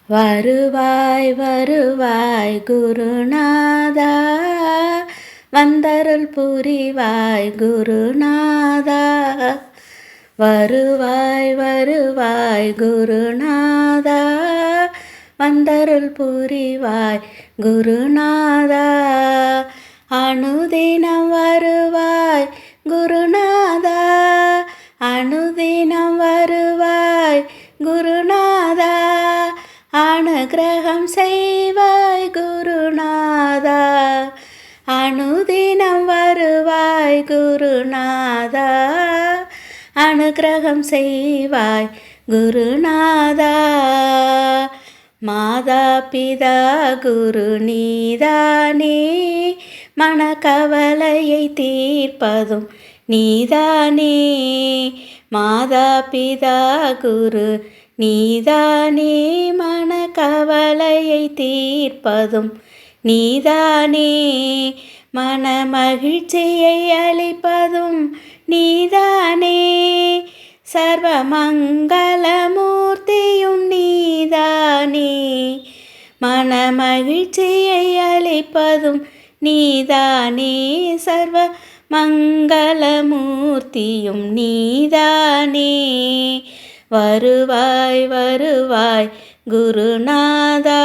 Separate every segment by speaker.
Speaker 1: வருவாய் வருவாய் குருநாதா, வந்தருள் புரிவாய் குருநாதா. வருவாய் வருவாய் குருநாதா, வந்தருள் புரிவாய் குருநாதா. அனுதினம் வருவாய் குருநாதா, அனுதினம் வருவாய் குருநாதா. அனுக்கிரகம் செய்வாய் குருநாதா, அனுதினம் வருவாய் குருநாதா. அனுக்கிரகம் செய்வாய் குருநாதா. மாதா பிதா குரு நீதானே, மனக்கவலையை தீர்ப்பதும் நீதானே. மாதா பிதா குரு நீதானே, மனக்கவலையை தீர்ப்பதும் நீதானே. மனமகிழ்ச்சியை அளிப்பதும் நீதானே, சர்வமங்கலமூர்த்தியும் நீதானே. மனமகிழ்ச்சியை அளிப்பதும் நீதானே, சர்வ மங்களமூர்த்தியும் நீதானே. வருவாய் வருவாய் குருநாதா,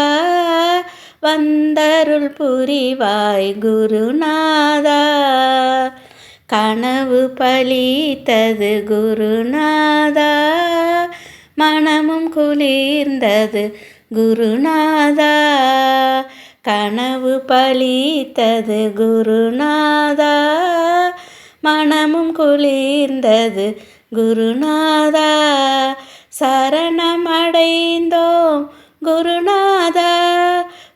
Speaker 1: வந்தருள் புரிவாய் குருநாதா. கனவு பலித்தது குருநாதா, மனமும் குளிர்ந்தது குருநாதா. கனவு பலித்தது குருநாதா, மனமும் குளிர்ந்தது குருநாதா. சரணமடைந்தோம் குருநாதா,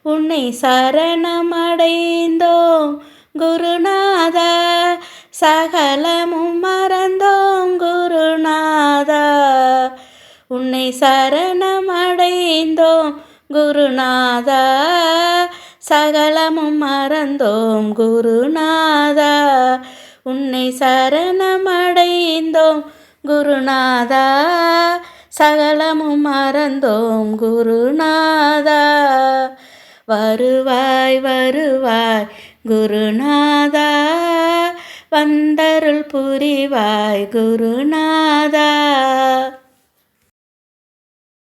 Speaker 1: உன்னை சரணமடைந்தோம் குருநாதா. சகலமும் மறந்தோம் குருநாதா, உன்னை சரணமடைந்தோம் குருநாதா. சகலமும் மறந்தோம் குருநாதா, உன்னை சரணமடைந்தோம் குருநாதா. சகலமும் மறந்தோம் குருநாதா. வருவாய் வருவாய் குருநாதா, வந்தருள் புரிவாய் குருநாதா.